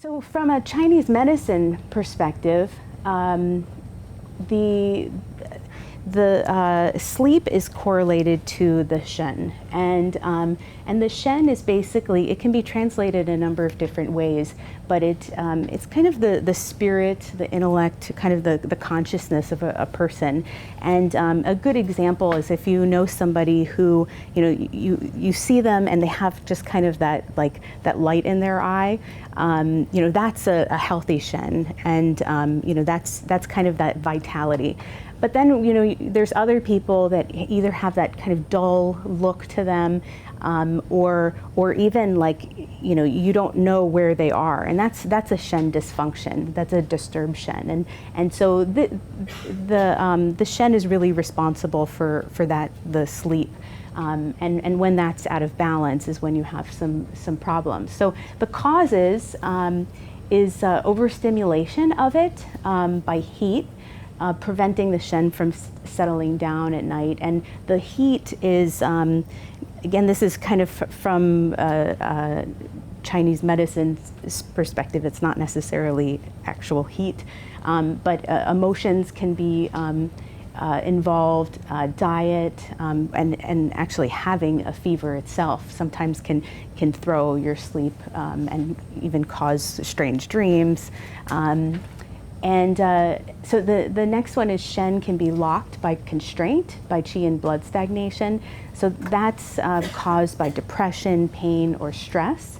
So from a Chinese medicine perspective, the sleep is correlated to the shen, and the shen is basically, it can be translated a number of different ways, but it's kind of the spirit, the intellect, kind of the consciousness of a person. And a good example is if you know somebody who, you see them and they have just kind of that light in their eye, that's a healthy shen, and that's kind of that vitality. But then, there's other people that either have that kind of dull look to them, or even you don't know where they are, and that's a shen dysfunction. That's a disturbed shen, and so the shen is really responsible for that, the sleep. And when that's out of balance is when you have some problems. So the causes is overstimulation of it by heat. Preventing the shen from settling down at night. And the heat is, again, this is kind of from Chinese medicine's perspective. It's not necessarily actual heat, but emotions can be involved, diet, and actually having a fever itself sometimes can throw your sleep and even cause strange dreams. And so the next one is shen can be locked by constraint, by chi and blood stagnation. So that's caused by depression, pain, or stress.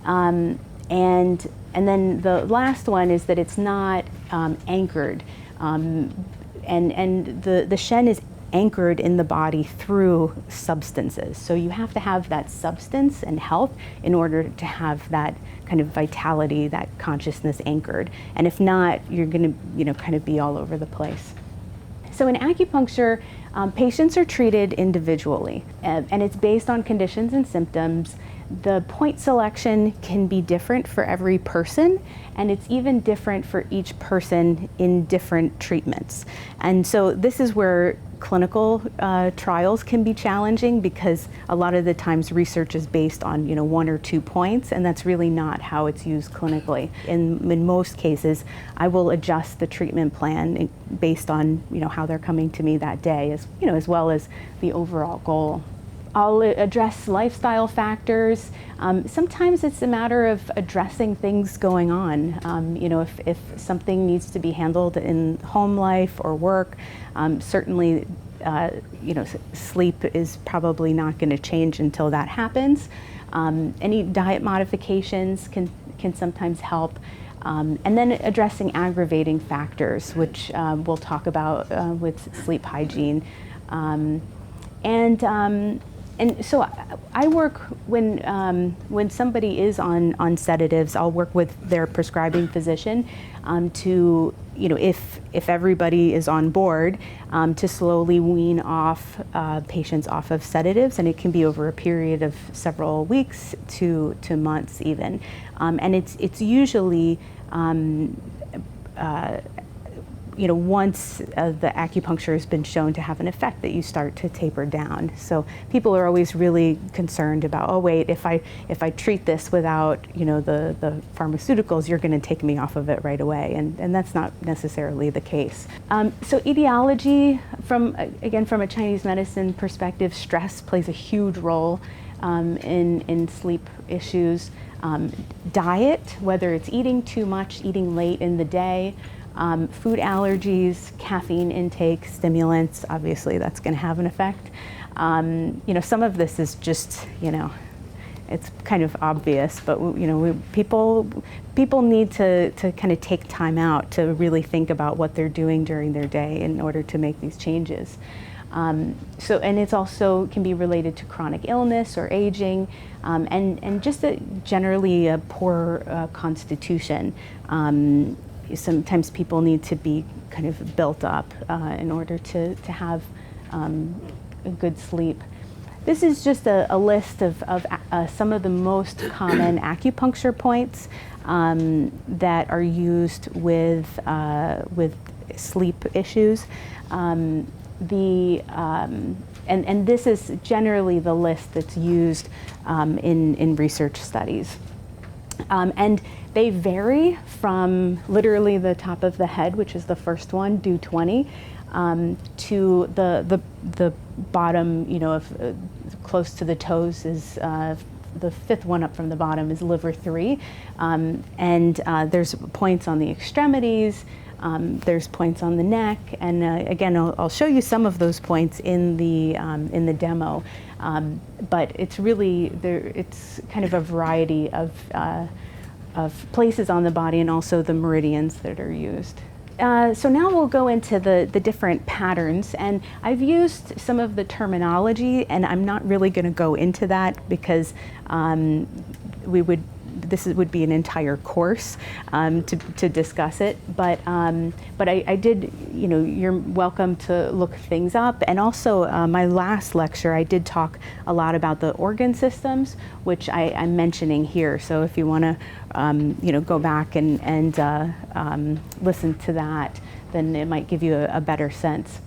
And then the last one is that it's not anchored. And the shen is anchored in the body through substances. So you have to have that substance and health in order to have that kind of vitality, that consciousness anchored. And if not, you're going to, kind of be all over the place. So in acupuncture, patients are treated individually, and it's based on conditions and symptoms. The point selection can be different for every person, and it's even different for each person in different treatments. And so this is where clinical trials can be challenging, because a lot of the times research is based on one or two points, and that's really not how it's used clinically. In most cases, I will adjust the treatment plan based on how they're coming to me that day, as well as the overall goal. I'll address lifestyle factors. Sometimes it's a matter of addressing things going on. If something needs to be handled in home life or work, certainly, sleep is probably not going to change until that happens. Any diet modifications can sometimes help. And then addressing aggravating factors, which we'll talk about with sleep hygiene. And so I work when somebody is on sedatives, I'll work with their prescribing physician to, if everybody is on board, to slowly wean off patients off of sedatives, and it can be over a period of several weeks to months even. And it's usually once the acupuncture has been shown to have an effect, that you start to taper down. So people are always really concerned about, oh wait, if I treat this without the pharmaceuticals, you're going to take me off of it right away, and that's not necessarily the case. So etiology, from a Chinese medicine perspective, stress plays a huge role in sleep issues. Diet, whether it's eating too much, eating late in the day. Food allergies, caffeine intake, stimulants, obviously that's going to have an effect. Some of this is just, it's kind of obvious, but people need to kind of take time out to really think about what they're doing during their day in order to make these changes. And it's also can be related to chronic illness or aging, and just generally a poor constitution. Sometimes people need to be kind of built up in order to have a good sleep. This is just a list of some of the most common acupuncture points that are used with sleep issues. And this is generally the list that's used in research studies. And they vary from literally the top of the head, which is the first one, do 20, to the bottom, of close to the toes is the fifth one up from the bottom is liver 3. And there's points on the extremities, there's points on the neck, and again, I'll show you some of those points in the demo. But it's really it's kind of a variety of places on the body, and also the meridians that are used. So now we'll go into the different patterns, and I've used some of the terminology, and I'm not really going to go into that because this would be an entire course to discuss it. But I did, you're welcome to look things up. And also my last lecture, I did talk a lot about the organ systems, which I'm mentioning here. So if you want to, go back and listen to that, then it might give you a better sense.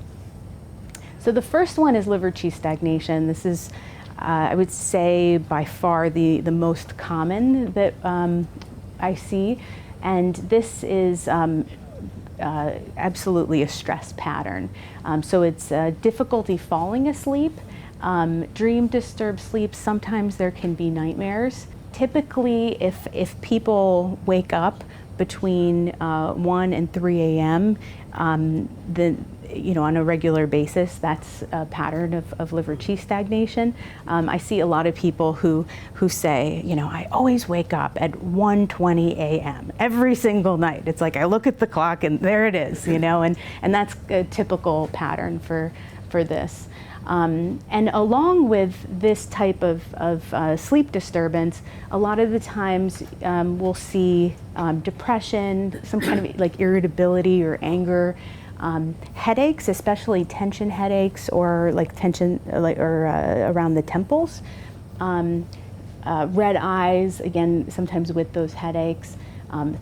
So the first one is liver Chi stagnation. This is I would say by far the most common that I see, and this is absolutely a stress pattern. So it's difficulty falling asleep, dream disturbed sleep. Sometimes there can be nightmares. Typically, if people wake up between 1 and 3 a.m., then on a regular basis, that's a pattern of liver Chi stagnation. I see a lot of people who say, I always wake up at 1:20 a.m. every single night. It's like I look at the clock and there it is, and that's a typical pattern for this. And along with this type of sleep disturbance, a lot of the times we'll see depression, some kind of like irritability or anger, headaches, especially tension headaches or like tension around the temples, red eyes, again, sometimes with those headaches,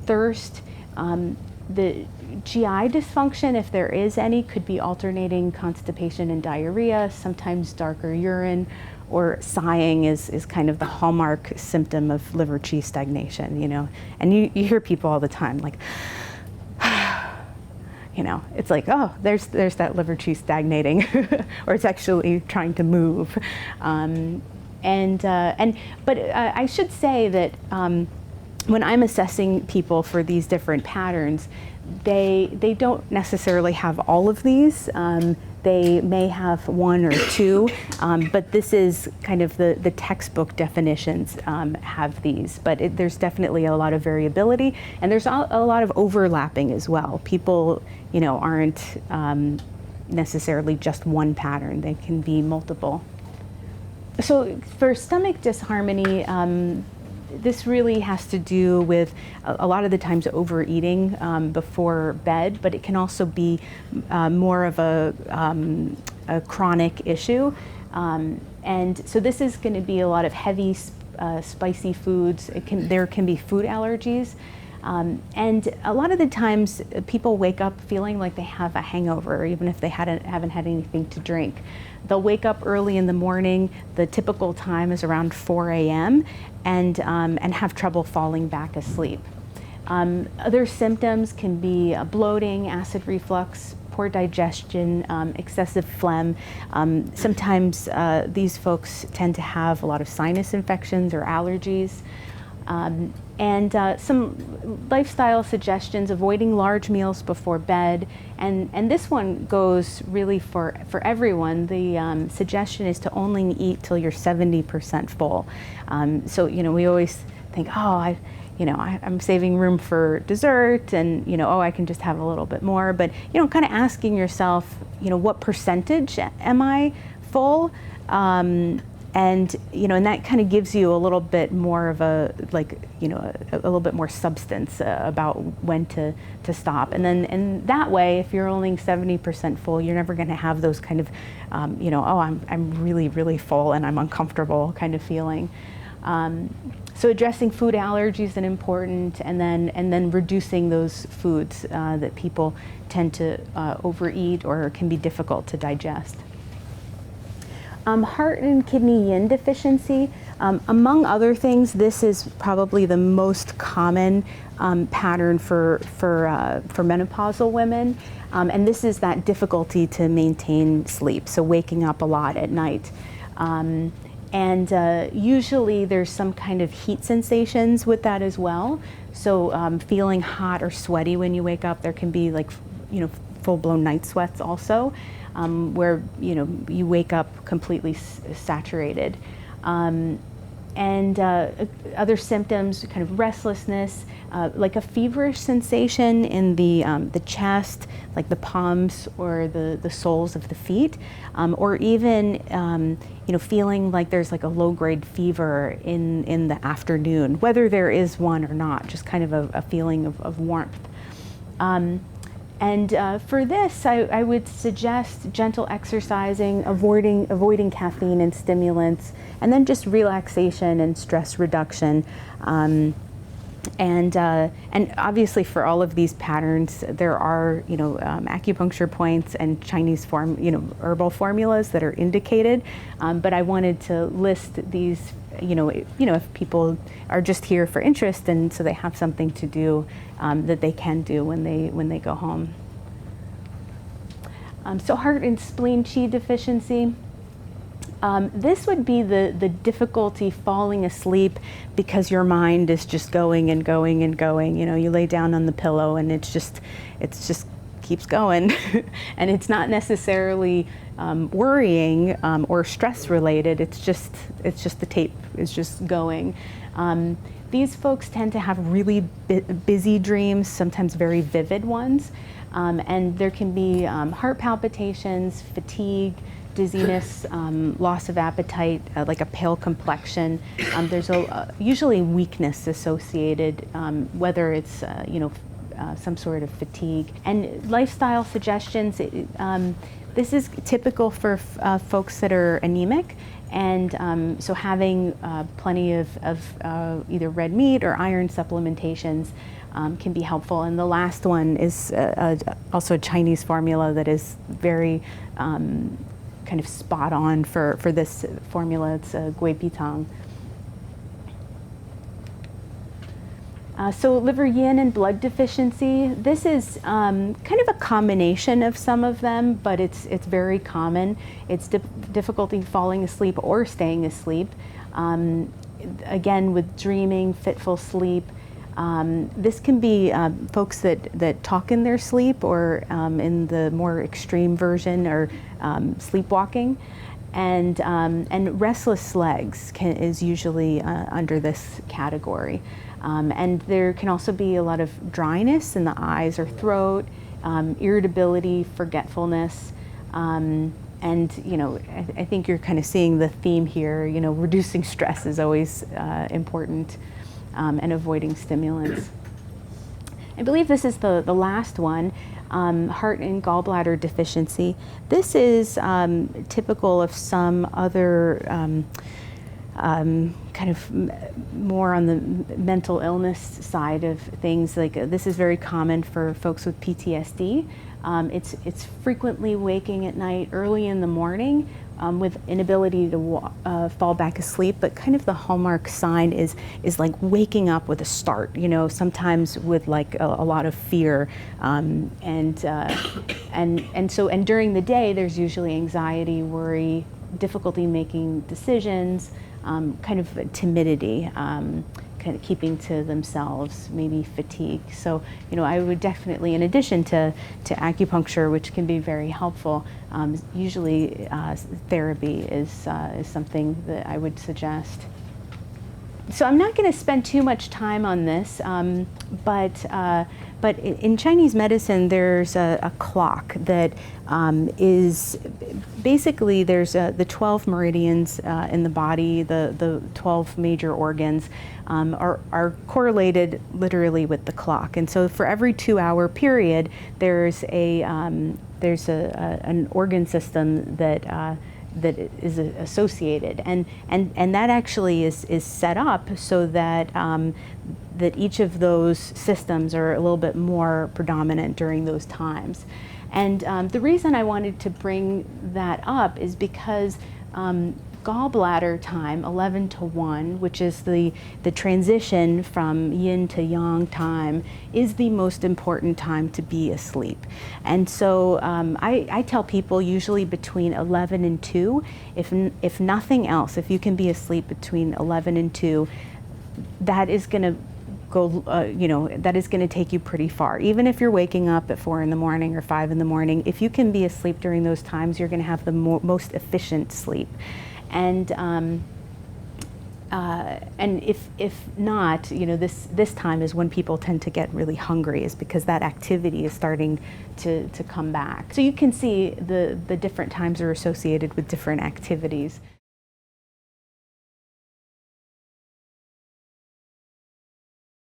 thirst. The GI dysfunction, if there is any, could be alternating constipation and diarrhea, sometimes darker urine, or sighing is kind of the hallmark symptom of liver Chi stagnation, And you hear people all the time like, it's like, oh, there's that liver Chi stagnating, or it's actually trying to move. But I should say that when I'm assessing people for these different patterns, they don't necessarily have all of these. They may have one or two, but this is kind of the textbook definitions have these. But there's definitely a lot of variability, and there's a lot of overlapping as well. People, aren't necessarily just one pattern. They can be multiple. So for stomach disharmony, this really has to do with a lot of the times overeating before bed, but it can also be more of a chronic issue. And so this is going to be a lot of heavy, spicy foods. There can be food allergies. And a lot of the times people wake up feeling like they have a hangover, even if they haven't had anything to drink. They'll wake up early in the morning. The typical time is around 4 a.m. and have trouble falling back asleep. Other symptoms can be bloating, acid reflux, poor digestion, excessive phlegm. Sometimes these folks tend to have a lot of sinus infections or allergies. And some lifestyle suggestions: avoiding large meals before bed, and this one goes really for everyone. The suggestion is to only eat till you're 70% full. So we always think, oh, I'm saving room for dessert, and I can just have a little bit more. But kind of asking yourself, what percentage am I full? And and that kind of gives you a little bit more of a little bit more substance about when to stop. And that way, if you're only 70% full, you're never going to have those kind of I'm really, really full and I'm uncomfortable kind of feeling. So addressing food allergies is important, and then reducing those foods that people tend to overeat or can be difficult to digest. Heart and kidney yin deficiency. Among other things, this is probably the most common pattern for menopausal women, and this is that difficulty to maintain sleep, so waking up a lot at night. Usually there's some kind of heat sensations with that as well. So feeling hot or sweaty when you wake up. There can be like, full-blown night sweats also, where you wake up completely saturated. Other symptoms, kind of restlessness, like a feverish sensation in the chest, like the palms or the soles of the feet, or even feeling like there's like a low-grade fever in the afternoon, whether there is one or not, just kind of a feeling of warmth. For this, I would suggest gentle exercising, avoiding caffeine and stimulants, and then just relaxation and stress reduction. And obviously for all of these patterns, there are acupuncture points and Chinese herbal formulas that are indicated. But I wanted to list these, if people are just here for interest, and so they have something to do that they can do when they go home. So heart and spleen Chi deficiency. This would be the difficulty falling asleep because your mind is just going and going and going. You lay down on the pillow and it's just keeps going, and it's not necessarily worrying or stress related. It's just the tape is just going. These folks tend to have really busy dreams, sometimes very vivid ones, and there can be heart palpitations, fatigue, dizziness, loss of appetite, like a pale complexion. There's usually weakness associated, whether it's some sort of fatigue. And lifestyle suggestions, this is typical for folks that are anemic, and so having plenty of either red meat or iron supplementations can be helpful. And the last one is also a Chinese formula that is very kind of spot on for this formula. It's Gui Pitang. So liver yin and blood deficiency, this is kind of a combination of some of them, but it's very common. It's difficulty falling asleep or staying asleep. Again, with dreaming, fitful sleep. This can be folks that talk in their sleep, or in the more extreme version, or sleepwalking. And restless legs is usually under this category. And there can also be a lot of dryness in the eyes or throat, irritability, forgetfulness, and I think you're kind of seeing the theme here. Reducing stress is always important, and avoiding stimulants. I believe this is the last one, heart and gallbladder deficiency. This is typical of some other kind of more on the mental illness side of things. Like this is very common for folks with PTSD. It's frequently waking at night, early in the morning, with inability to fall back asleep. But kind of the hallmark sign is like waking up with a start. Sometimes with like a lot of fear, and during the day there's usually anxiety, worry, difficulty making decisions. Kind of timidity, kind of keeping to themselves, maybe fatigue. So, I would definitely, in addition to acupuncture, which can be very helpful, usually therapy is something that I would suggest. So I'm not going to spend too much time on this, but in Chinese medicine, there's a clock that is basically, there's the 12 meridians in the body, the 12 major organs are correlated literally with the clock. And so for every 2-hour period, there's an organ system that is associated, and that actually is set up so that that each of those systems are a little bit more predominant during those times. And the reason I wanted to bring that up is because gallbladder time, 11 to 1, which is the transition from yin to yang time, is the most important time to be asleep. And so I tell people usually between 11 and 2, if nothing else, if you can be asleep between 11 and 2, that is going to go, that is going to take you pretty far. Even if you're waking up at 4 in the morning or 5 in the morning, if you can be asleep during those times, you're going to have the most efficient sleep. And if not, this time is when people tend to get really hungry, is because that activity is starting to come back. So you can see the different times are associated with different activities.